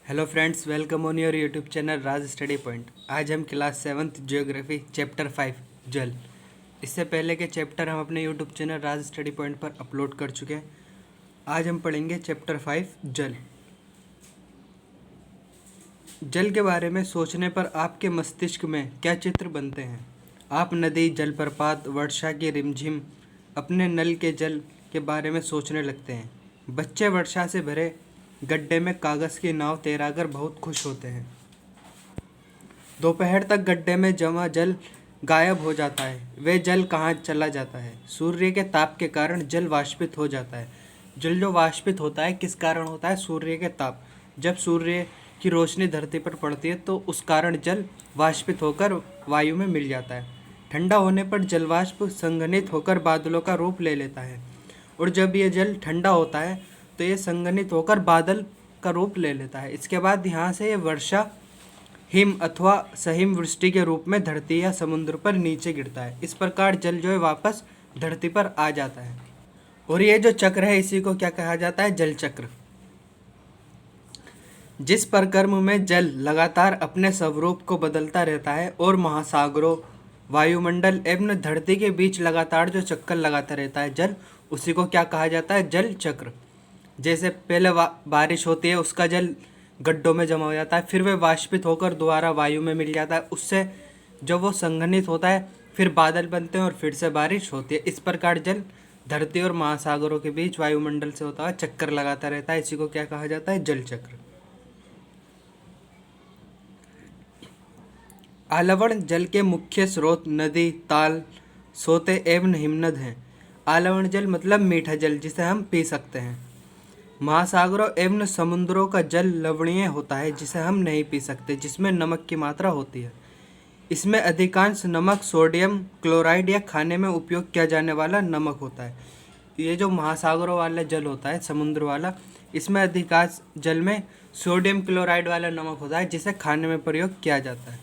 Hello friends, welcome on your YouTube channel Raj study point. आज हम class 7th geography chapter 5 जल। इससे पहले के चैप्टर हम अपने यूट्यूब चैनल राज स्टडी पॉइंट पर अपलोड कर चुके हैं। आज हम पढ़ेंगे चैप्टर 5 जल। जल के बारे में सोचने पर आपके मस्तिष्क में क्या चित्र बनते हैं? आप नदी, जलप्रपात, वर्षा की रिमझिम, अपने नल के जल के बारे में सोचने लगते हैं। बच्चे वर्षा से भरे गड्ढे में कागज़ की नाव तैराकर बहुत खुश होते हैं। दोपहर तक गड्ढे में जमा जल गायब हो जाता है। वे जल कहाँ चला जाता है? सूर्य के ताप के कारण जल वाष्पित हो जाता है। जल जो वाष्पित होता है किस कारण होता है? सूर्य के ताप। जब सूर्य की रोशनी धरती पर पड़ती है तो उस कारण जल वाष्पित होकर वायु में मिल जाता है। ठंडा होने पर जलवाष्प संघनित होकर बादलों का रूप ले लेता है, और जब ये जल ठंडा होता है तो ये संघनित होकर बादल का रूप ले लेता है। इसके बाद यहाँ से ये वर्षा, हिम अथवा सहिम वृष्टि के रूप में धरती या समुद्र पर नीचे गिरता है। इस प्रकार जल जो है वापस धरती पर आ जाता है। और ये जो चक्र है इसी को क्या कहा जाता है? जल चक्र। जिस प्रक्रम में जल लगातार अपने स्वरूप को बदलता रहता है और महासागरों, वायुमंडल एवं धरती के बीच लगातार जो चक्कर लगाता रहता है जल, उसी को क्या कहा जाता है? जल चक्र। जैसे पहले बारिश होती है, उसका जल गड्ढों में जमा हो जाता है, फिर वह वाष्पित होकर दोबारा वायु में मिल जाता है। उससे जब वो संघनित होता है फिर बादल बनते हैं और फिर से बारिश होती है। इस प्रकार जल धरती और महासागरों के बीच वायुमंडल से होता है चक्कर लगाता रहता है। इसी को क्या कहा जाता है? जल चक्र। आलवण जल के मुख्य स्रोत नदी, ताल, सोते एवं हिमनद हैं। आलवण जल मतलब मीठा जल जिसे हम पी सकते हैं। महासागरों एवं समुद्रों का जल लवणीय होता है जिसे हम नहीं पी सकते, जिसमें नमक की मात्रा होती है। इसमें अधिकांश नमक सोडियम क्लोराइड या खाने में उपयोग किया जाने वाला नमक होता है। ये जो महासागरों वाला जल होता है, समुद्र वाला, इसमें अधिकांश जल में सोडियम क्लोराइड वाला नमक होता है जिसे खाने में प्रयोग किया जाता है।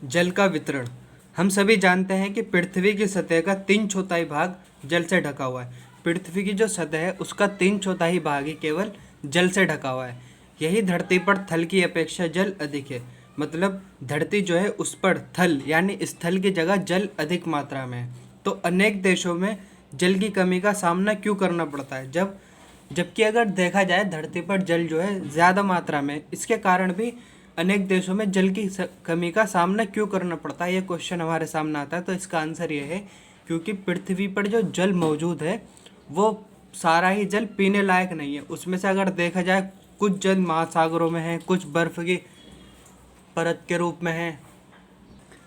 जल का वितरण। हम सभी जानते हैं कि पृथ्वी की सतह का 3/4 भाग जल से ढका हुआ है। पृथ्वी की जो सतह है उसका 3/4 भाग ही केवल जल से ढका हुआ है। यही धरती पर थल की अपेक्षा जल अधिक है। मतलब धरती जो है उस पर थल यानी स्थल की जगह जल अधिक मात्रा में है। तो अनेक देशों में जल की कमी का सामना क्यों करना पड़ता है? जबकि अगर देखा जाए धरती पर जल जो है ज़्यादा मात्रा में, इसके कारण भी अनेक देशों में जल की कमी का सामना क्यों करना पड़ता है, ये क्वेश्चन हमारे सामने आता है। तो इसका आंसर ये है क्योंकि पृथ्वी पर जो जल मौजूद है वो सारा ही जल पीने लायक नहीं है। उसमें से अगर देखा जाए कुछ जल महासागरों में है, कुछ बर्फ़ की परत के रूप में है,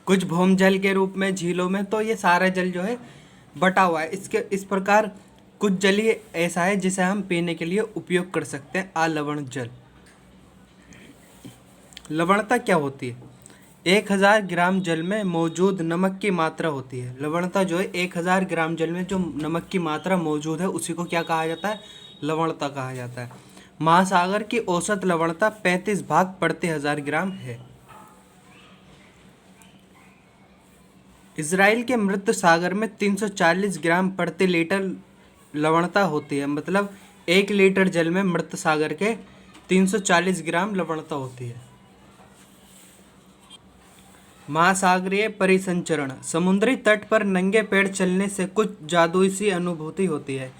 कुछ भौम जल के रूप में झीलों में, तो ये सारा जल जो है बटा हुआ है। इस प्रकार कुछ जल ही ऐसा है जिसे हम पीने के लिए उपयोग कर सकते हैं, अलवण जल। लवणता क्या होती है? 1000 ग्राम जल में मौजूद नमक की मात्रा होती है। लवणता जो है 1000 ग्राम जल में जो नमक की मात्रा मौजूद है उसी को क्या कहा जाता है? लवणता कहा जाता है। महासागर की औसत लवणता 35 भाग प्रति 1000 ग्राम है। इजराइल के मृत सागर में 340 ग्राम प्रति लीटर लवणता होती है। मतलब 1 लीटर जल में मृत सागर के 340 ग्राम लवणता होती है। महासागरीय परिसंचरण। समुद्री तट पर नंगे पैर चलने से कुछ जादुई सी अनुभूति होती है।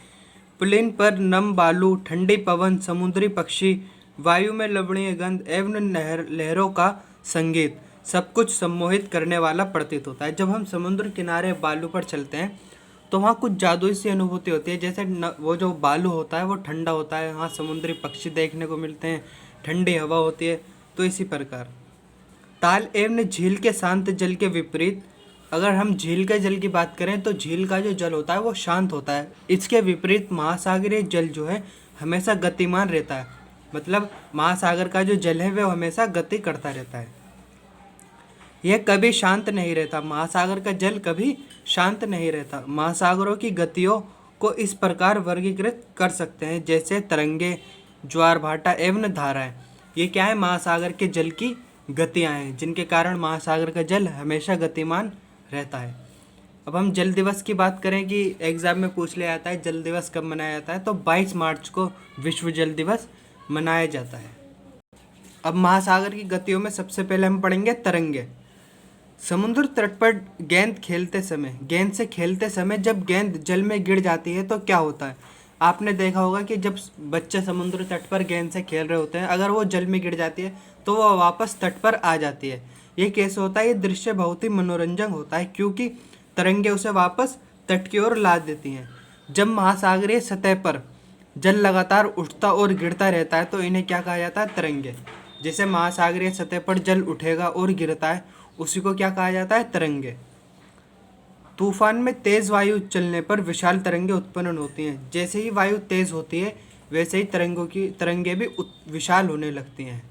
पुलिन पर नम बालू, ठंडी पवन, समुद्री पक्षी, वायु में लवणीय गंध एवं लहरों का संगीत सब कुछ सम्मोहित करने वाला प्रतीत होता है। जब हम समुद्र किनारे बालू पर चलते हैं तो वहाँ कुछ जादुई सी अनुभूति होती है। जैसे वो जो बालू होता है वो ठंडा होता है, वहाँ समुद्री पक्षी देखने को मिलते हैं, ठंडी हवा होती है। तो इसी प्रकार ताल एवं झील के शांत जल के विपरीत, अगर हम झील के जल की बात करें तो झील का जो जल होता है वो शांत होता है। इसके विपरीत महासागरीय जल जो है हमेशा गतिमान रहता है। मतलब महासागर का जो जल है वह हमेशा गति करता रहता है, यह कभी शांत नहीं रहता। महासागर का जल कभी शांत नहीं रहता। महासागरों की गतियों को इस प्रकार वर्गीकृत कर सकते हैं जैसे तरंगे, ज्वार भाटा एवं धाराएं। ये क्या है? महासागर के जल की गतियाँ हैं जिनके कारण महासागर का जल हमेशा गतिमान रहता है। अब हम जल दिवस की बात करें कि एग्ज़ाम में पूछ लिया जाता है जल दिवस कब मनाया जाता है, तो 22 मार्च को विश्व जल दिवस मनाया जाता है। अब महासागर की गतियों में सबसे पहले हम पढ़ेंगे तरंगे। समुद्र तट पर गेंद से खेलते समय जब गेंद जल में गिर जाती है तो क्या होता है। आपने देखा होगा कि जब बच्चे समुद्र तट पर गेंद से खेल रहे होते हैं, अगर वो जल में गिर जाती है तो वो वापस तट पर आ जाती है। ये कैसे होता है? ये दृश्य बहुत ही मनोरंजक होता है क्योंकि तरंगे उसे वापस तट की ओर ला देती हैं। जब महासागरीय सतह पर जल लगातार उठता और गिरता रहता है तो इन्हें क्या कहा जाता है? तरंगे। जैसे महासागरीय सतह पर जल उठेगा और गिरता है, उसी को क्या कहा जाता है? तरंगे। तूफान में तेज वायु चलने पर विशाल तरंगे उत्पन्न होती हैं। जैसे ही वायु तेज होती है वैसे ही तरंगे भी विशाल होने लगती हैं।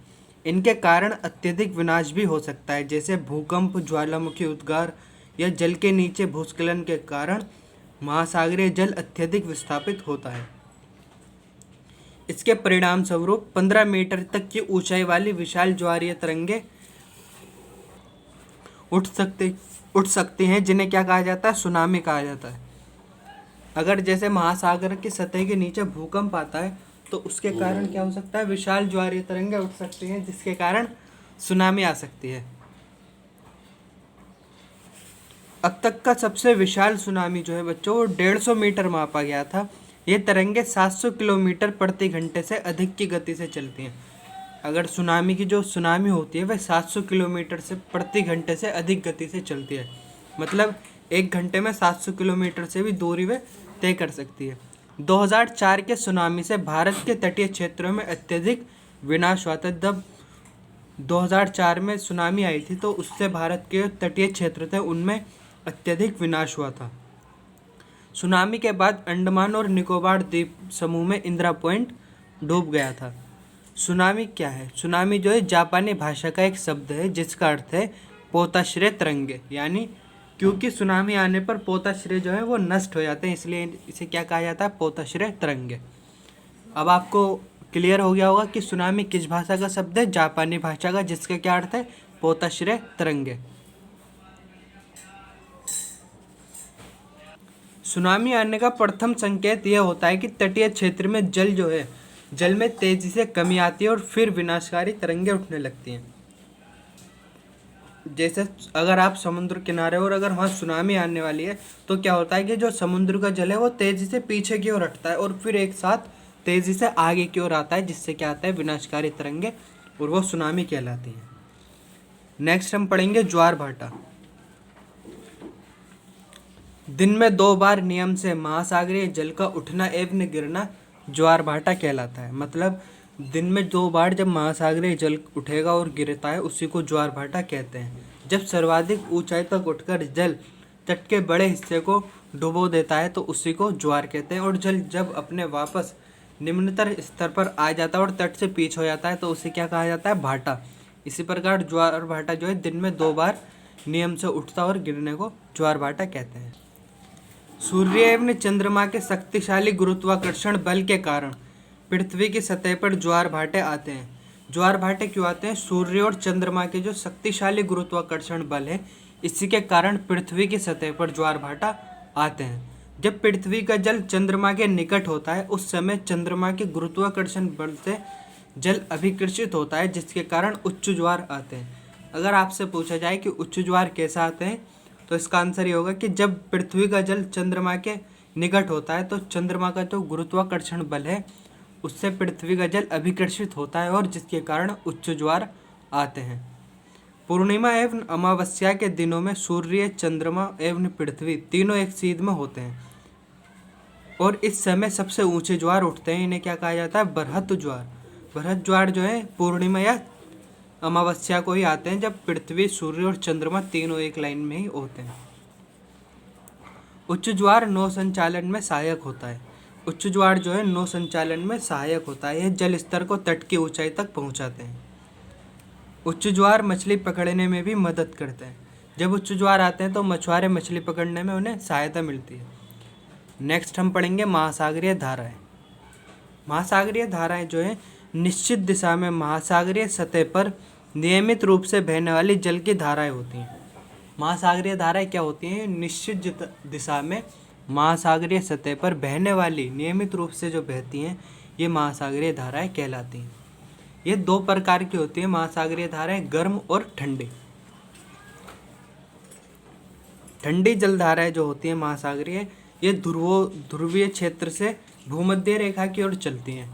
इनके कारण अत्यधिक विनाश भी हो सकता है, जैसे भूकंप, ज्वालामुखी उद्गार या जल के नीचे भूस्खलन के कारण महासागरीय जल अत्यधिक विस्थापित होता है। इसके परिणाम स्वरूप 15 मीटर तक की ऊंचाई वाली विशाल ज्वारीय तरंगे उठ सकती हैं, जिन्हें क्या कहा जाता है? सुनामी कहा जाता है। अगर जैसे महासागर की सतह के नीचे भूकंप आता है तो उसके कारण क्या हो सकता है? विशाल ज्वारीय तरंगे उठ सकती हैं, जिसके कारण सुनामी आ सकती है। अब तक का सबसे विशाल सुनामी जो है बच्चों, वो 150 मीटर मापा गया था। ये तरंगे 700 किलोमीटर प्रति घंटे से अधिक की गति से चलती हैं। अगर सुनामी की जो सुनामी होती है वह 700 किलोमीटर से प्रति घंटे से अधिक गति से चलती है, मतलब 1 घंटे में 700 किलोमीटर से भी दूरी वह तय कर सकती है। 2004 के सुनामी से भारत के तटीय क्षेत्रों में अत्यधिक विनाश हुआ था। जब 2004 में सुनामी आई थी तो उससे भारत के तटीय क्षेत्र थे उनमें अत्यधिक विनाश हुआ था। सुनामी के बाद अंडमान और निकोबार द्वीप समूह में इंदिरा पॉइंट डूब गया था। सुनामी क्या है? सुनामी जो है जापानी भाषा का एक शब्द है जिसका अर्थ है पोताश्रय तरंगे, यानी क्योंकि सुनामी आने पर पोताश्रय जो है वो नष्ट हो जाते हैं, इसलिए इसे क्या कहा जाता है? पोताश्रय तरंगे। अब आपको क्लियर हो गया होगा कि सुनामी किस भाषा का शब्द है? जापानी भाषा का, जिसका क्या अर्थ है? पोताश्रय तरंगे। सुनामी आने का प्रथम संकेत यह होता है कि तटीय क्षेत्र में जल में तेजी से कमी आती है और फिर विनाशकारी तरंगे उठने लगती हैं। जैसे अगर आप समुद्र किनारे और अगर वहाँ सुनामी आने वाली है तो क्या होता है कि जो समुद्र का जल है वो तेजी से पीछे की ओर हटता है और फिर एक साथ तेजी से आगे की ओर आता है, जिससे क्या आता है? विनाशकारी तरंगे, और वो सुनामी कहलाती है। नेक्स्ट हम पढ़ेंगे ज्वार भाटा। दिन में 2 बार नियम से महासागरीय जल का उठना एवं गिरना ज्वार भाटा कहलाता है। मतलब दिन में 2 बार जब महासागरीय जल उठेगा और गिरता है उसी को ज्वार भाटा कहते हैं। जब सर्वाधिक ऊंचाई तक उठकर जल तट के बड़े हिस्से को डुबो देता है तो उसी को ज्वार कहते हैं, और जल जब अपने वापस निम्नतर स्तर पर आ जाता है और तट से पीछे हो जाता है तो उसे क्या कहा जाता है? भाटा। इसी प्रकार ज्वार भाटा जो है दिन में 2 बार नियम से उठता और गिरने को ज्वार भाटा कहते हैं। सूर्य एवं चंद्रमा के शक्तिशाली गुरुत्वाकर्षण बल के कारण पृथ्वी की सतह पर ज्वार भाटे आते हैं। ज्वार भाटे क्यों आते हैं? सूर्य और चंद्रमा के जो शक्तिशाली गुरुत्वाकर्षण बल है, इसी के कारण पृथ्वी की सतह पर ज्वार भाटा आते हैं। जब पृथ्वी का जल चंद्रमा के निकट होता है उस समय चंद्रमा के गुरुत्वाकर्षण बल से जल अभिकर्षित होता है, जिसके कारण उच्च ज्वार आते हैं। अगर आपसे पूछा जाए कि उच्च ज्वार कैसे आते हैं तो इसका आंसर ये होगा कि जब पृथ्वी का जल चंद्रमा के निकट होता है तो चंद्रमा का जो गुरुत्वाकर्षण बल है उससे पृथ्वी का जल अभिकर्षित होता है और जिसके कारण उच्च ज्वार आते हैं। पूर्णिमा एवं अमावस्या के दिनों में सूर्य, चंद्रमा एवं पृथ्वी तीनों एक सीध में होते हैं और इस समय सबसे ऊंचे ज्वार उठते हैं। इन्हें क्या कहा जाता है? बृहत ज्वार। बृहत ज्वार जो है पूर्णिमा या अमावस्या को ही आते हैं, जब पृथ्वी, सूर्य और चंद्रमा तीनों एक लाइन में ही होते हैं। उच्च ज्वार नौ संचालन में सहायक होता है। उच्च ज्वार जो है नौ संचालन में सहायक होता है। यह जल स्तर को तट की ऊंचाई तक पहुंचाते हैं। उच्च ज्वार मछली पकड़ने में भी मदद करते हैं। जब उच्च ज्वार आते हैं तो मछुआरे मछली पकड़ने में उन्हें सहायता मिलती है। नेक्स्ट हम पढ़ेंगे महासागरीय धाराएं। महासागरीय धाराएं जो है निश्चित दिशा में महासागरीय सतह पर नियमित रूप से बहने वाली जल की धाराएं होती हैं। महासागरीय धाराएं क्या होती हैं? निश्चित दिशा में महासागरीय सतह पर बहने वाली नियमित रूप से जो बहती हैं ये महासागरीय धाराएं कहलाती हैं। ये दो प्रकार की होती है महासागरीय धाराएं, गर्म और ठंडी। ठंडी जलधाराएं जो होती हैं महासागरीय, ये ध्रुवीय क्षेत्र से भूमध्य रेखा की ओर चलती हैं,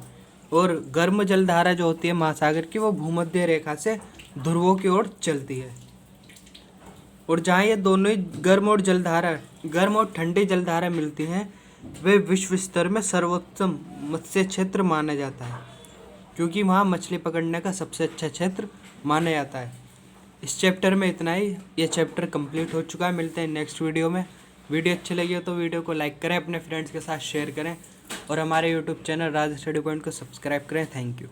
और गर्म जलधारा जो होती है महासागर की, वो भूमध्य रेखा से ध्रुवों की ओर चलती है। और जहाँ ये दोनों ही गर्म और ठंडी जलधारा मिलती हैं, वे विश्व स्तर में सर्वोत्तम मत्स्य क्षेत्र माना जाता है, क्योंकि वहाँ मछली पकड़ने का सबसे अच्छा क्षेत्र माना जाता है। इस चैप्टर में इतना ही। ये चैप्टर कंप्लीट हो चुका है। मिलते हैं नेक्स्ट वीडियो में। वीडियो अच्छी लगी हो तो वीडियो को लाइक करें, अपने फ्रेंड्स के साथ शेयर करें, और हमारे यूट्यूब चैनल राज स्टडी पॉइंट को सब्सक्राइब करें। Thank you.